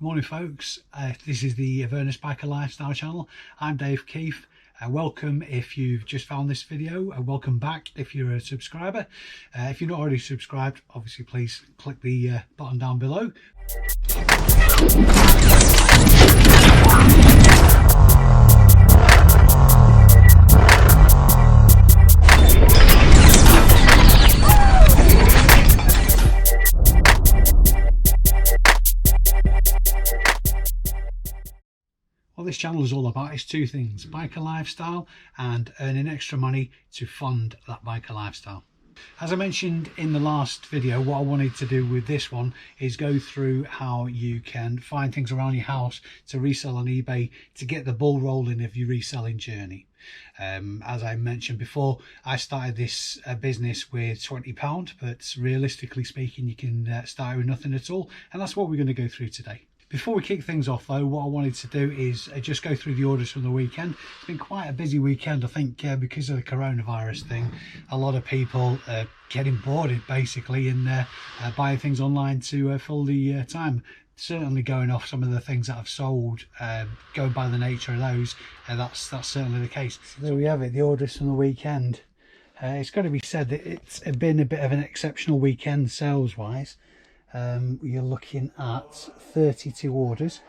Good morning folks, this is the Avernus Biker Lifestyle channel. I'm Dave Keefe. Welcome if you've just found this video, welcome back if you're a subscriber. If you're not already subscribed, obviously please click the button down below. What this channel is all about is two things: biker lifestyle and earning extra money to fund that biker lifestyle. As I mentioned in the last video, what I wanted to do with this one is go through how you can find things around your house to resell on eBay to get the ball rolling of your reselling journey. As I mentioned before, I started this business with £20, but realistically speaking you can start with nothing at all, and that's what we're going to go through today. Before we kick things off though, what I wanted to do is just go through the orders from the weekend. It's been quite a busy weekend, I think, because of the coronavirus thing. A lot of people getting boarded basically and buying things online to fill the time. Certainly going off some of the things that I've sold, going by the nature of those, that's certainly the case. So there we have it, the orders from the weekend. It's got to be said that it's been a bit of an exceptional weekend sales wise. You're looking at 32 orders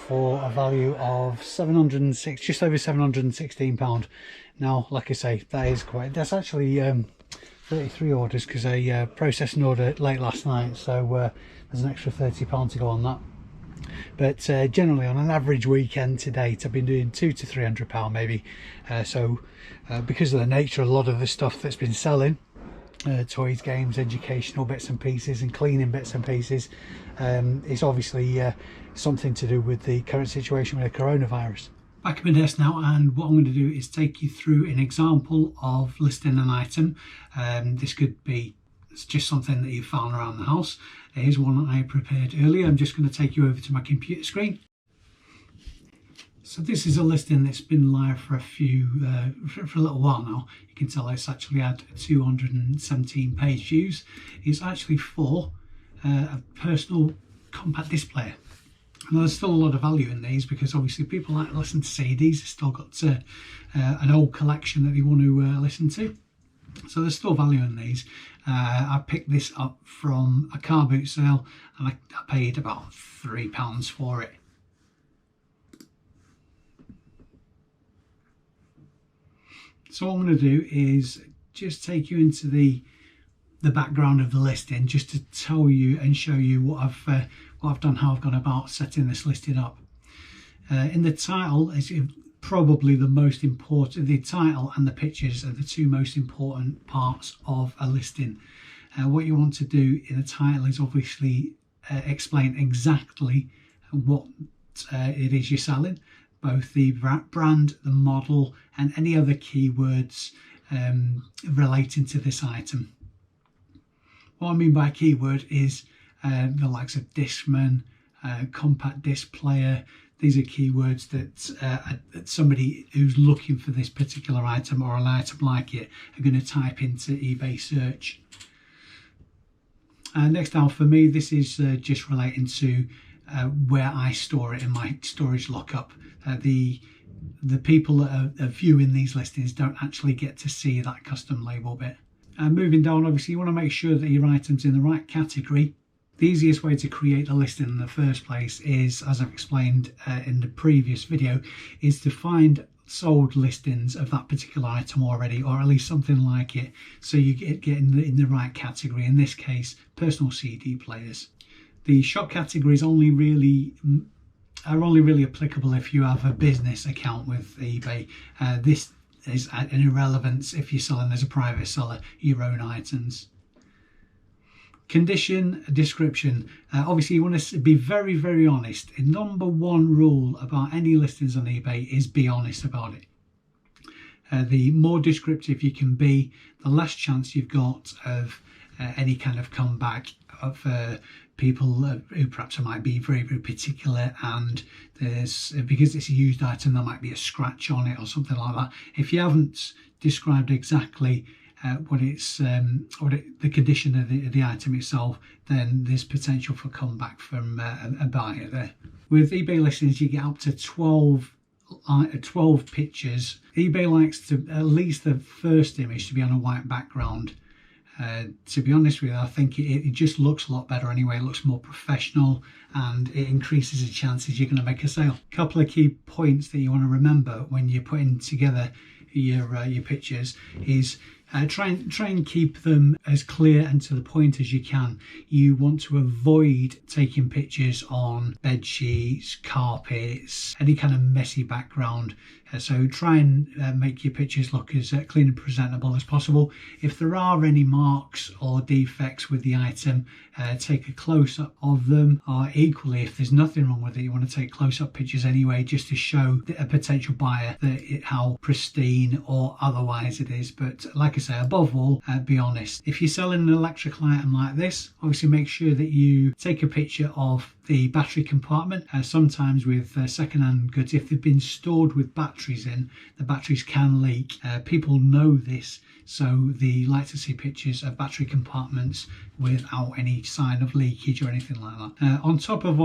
for a value of just over £716. Now, like I say, that's actually 33 orders because I processed an order late last night, so there's an extra £30 to go on that. But generally on an average weekend to date I've been doing £200 to £300 maybe. Because of the nature of a lot of the stuff that's been selling, toys, games, educational bits and pieces and cleaning bits and pieces, it's obviously something to do with the current situation with the coronavirus. Back at my desk now, and what I'm going to do is take you through an example of listing an item. This could be just something that you found around the house. Here's one that I prepared earlier. I'm just going to take you over to my computer screen. So this is a listing that's been live for a little while now. You can tell it's actually had 217 page views. It's actually for a personal compact disc player. And there's still a lot of value in these because obviously people like to listen to CDs. They've still got an old collection that they want to listen to. So there's still value in these. I picked this up from a car boot sale and I paid about £3 for it. So what I'm going to do is just take you into the background of the listing, just to tell you and show you what I've done, how I've gone about setting this listing up. In the title is probably the most important. The title and the pictures are the two most important parts of a listing. What you want to do in the title is obviously explain exactly what it is you're selling, both the brand, the model, and any other keywords relating to this item. What I mean by keyword is the likes of Discman, compact disc player. These are keywords that somebody who's looking for this particular item or an item like it are going to type into eBay search. Next down for me, this is just relating to where I store it in my storage lockup. The people that are viewing these listings don't actually get to see that custom label bit. Moving down, obviously you want to make sure that your item's in the right category. The easiest way to create a listing in the first place is, as I've explained in the previous video, is to find sold listings of that particular item already, or at least something like it, so you get in the right category. In this case, personal CD players. The shop categories are only really applicable if you have a business account with eBay. This is an irrelevance if you're selling as a private seller your own items. Condition, description. Obviously you want to be very, very honest. The number one rule about any listings on eBay is be honest about it. The more descriptive you can be, the less chance you've got of any kind of comeback of people who perhaps might be very, very particular, and because it's a used item there might be a scratch on it or something like that. If you haven't described exactly the condition of the item itself, then there's potential for comeback from a buyer there. With eBay listings, you get up to 12 pictures. eBay likes to at least the first image to be on a white background. To be honest with you, I think it just looks a lot better anyway. It looks more professional and it increases the chances you're going to make a sale. A couple of key points that you want to remember when you're putting together your pictures is try and keep them as clear and to the point as you can. You want to avoid taking pictures on bed sheets, carpets, any kind of messy background. So try and make your pictures look as clean and presentable as possible. If there are any marks or defects with the item, take a close-up of them. Or equally, if there's nothing wrong with it, you want to take close-up pictures anyway, just to show a potential buyer how pristine or otherwise it is. But like I say, above all, be honest. If you're selling an electrical item like this, obviously make sure that you take a picture of the battery compartment. Sometimes with second-hand goods, if they've been stored with batteries in, the batteries can leak. People know this, so they like to see pictures of battery compartments without any sign of leakage or anything like that. On top of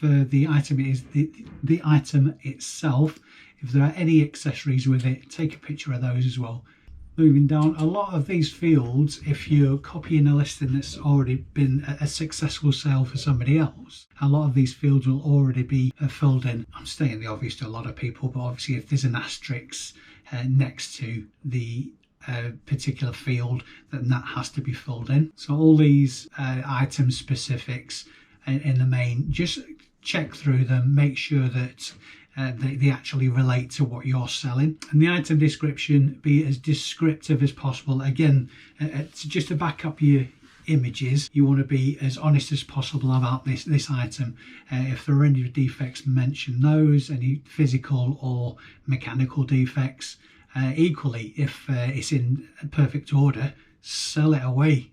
the item is the item itself. If there are any accessories with it, take a picture of those as well. Moving down, a lot of these fields, if you're copying a listing that's already been a successful sale for somebody else, a lot of these fields will already be filled in. I'm stating the obvious to a lot of people, but obviously if there's an asterisk next to the particular field, then that has to be filled in. So all these item specifics in the main, just check through them, make sure that they actually relate to what you're selling. And the item description, be as descriptive as possible. Again, just to back up your images, you want to be as honest as possible about this item. If there are any defects, mention those, any physical or mechanical defects. Equally, if it's in perfect order, sell it away.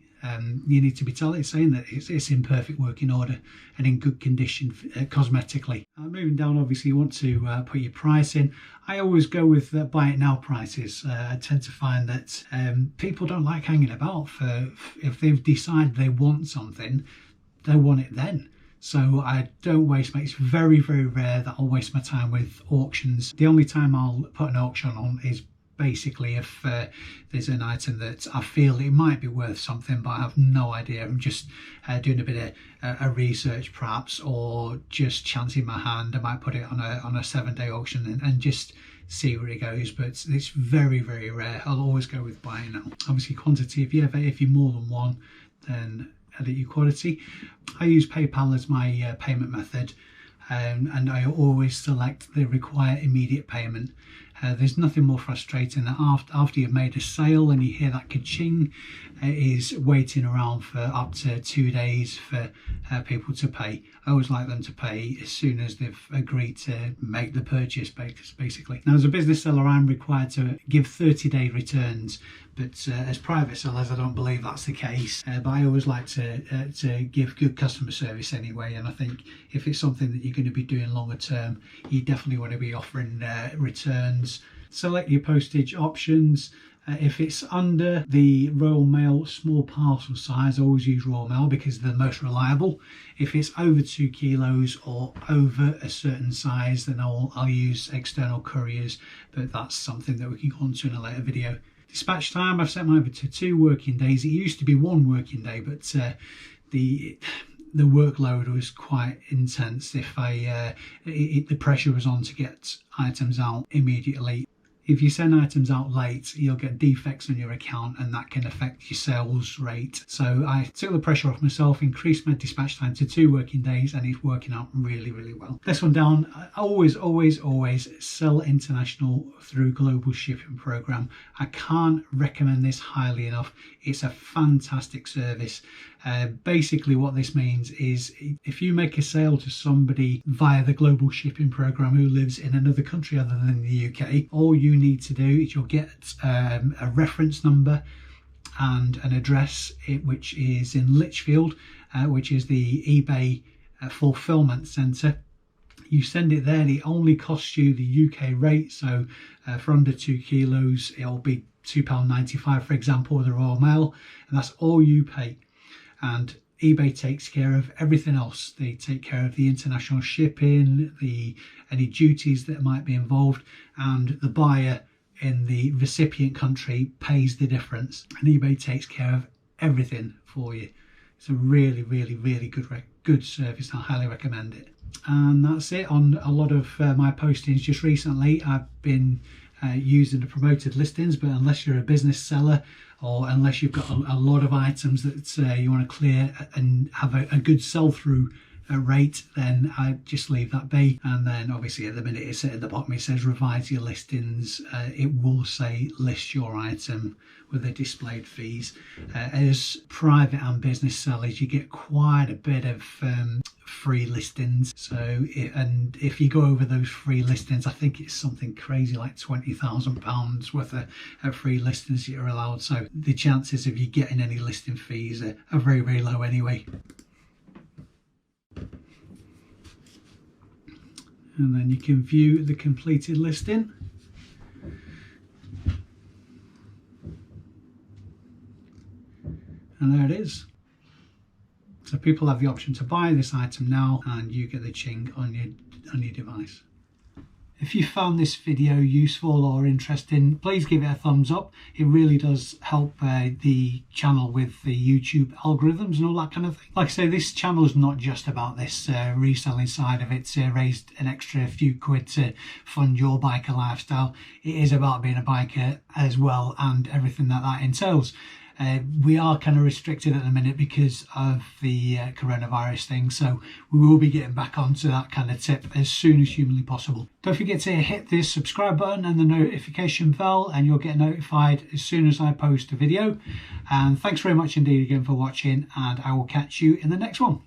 You need to be saying that it's in perfect working order and in good condition cosmetically. Moving down, obviously you want to put your price in. I always go with buy it now prices. I tend to find that people don't like hanging about. If they've decided they want something, they want it then. So I don't waste it's very, very rare that I'll waste my time with auctions. The only time I'll put an auction on is basically if there's an item that I feel it might be worth something, but I have no idea. I'm just doing a bit of research perhaps, or just chancing my hand. I might put it on a 7-day auction and just see where it goes, but it's very, very rare. I'll always go with buying now. Obviously quantity, if you're more than one, then edit your quantity. I use PayPal as my payment method, and I always select the require immediate payment. There's nothing more frustrating than after you've made a sale and you hear that ka-ching, is waiting around for up to 2 days for people to pay. I always like them to pay as soon as they've agreed to make the purchase, basically. Now, as a business seller, I'm required to give 30-day returns, but as private sellers, I don't believe that's the case. But I always like to give good customer service anyway, and I think if it's something that you're going to be doing longer term, you definitely want to be offering returns. Select your postage options. If it's under the Royal Mail small parcel size, I always use Royal Mail because they're the most reliable. If it's over 2 kilos or over a certain size, then I'll use external couriers, but that's something that we can go on to in a later video. Dispatch time, I've set mine over to 2 working days. It used to be 1 working day, but the workload was quite intense. If the pressure was on to get items out immediately. If you send items out late, you'll get defects on your account and that can affect your sales rate. So I took the pressure off myself, increased my dispatch time to 2 working days, and it's working out really, really well. This one down, always sell international through global shipping program. I can't recommend this highly enough. It's a fantastic service. Basically what this means is if you make a sale to somebody via the global shipping program who lives in another country other than the UK, all you need to do is you'll get a reference number and an address which is in Lichfield, which is the eBay fulfillment centre. You send it there and it only costs you the UK rate. So for under 2 kilos, it'll be £2.95, for example, with a Royal Mail, and that's all you pay. And eBay takes care of everything else. They take care of the international shipping, any duties that might be involved, and the buyer in the recipient country pays the difference. And eBay takes care of everything for you. It's a really, really, really good service. I highly recommend it. And that's it on a lot of my postings just recently. I've been using the promoted listings, but unless you're a business seller or unless you've got a lot of items that you want to clear and have a good sell-through rate, then I just leave that be. And then obviously at the minute it's at the bottom, it says revise your listings. It will say list your item with the displayed fees. As private and business sellers, you get quite a bit of free listings. So if you go over those free listings, I think it's something crazy like £20,000 worth of free listings you're allowed. So the chances of you getting any listing fees are very, very low anyway. And then you can view the completed listing. And there it is. So people have the option to buy this item now, and you get the ching on your device. If you found this video useful or interesting, please give it a thumbs up. It really does help the channel with the YouTube algorithms and all that kind of thing. Like I say, this channel is not just about this reselling side of it, raised an extra few quid to fund your biker lifestyle. It is about being a biker as well and everything that entails. We are kind of restricted at the minute because of the coronavirus thing, so we will be getting back onto that kind of tip as soon as humanly possible. Don't forget to hit the subscribe button and the notification bell, and you'll get notified as soon as I post a video. And thanks very much indeed again for watching, and I will catch you in the next one.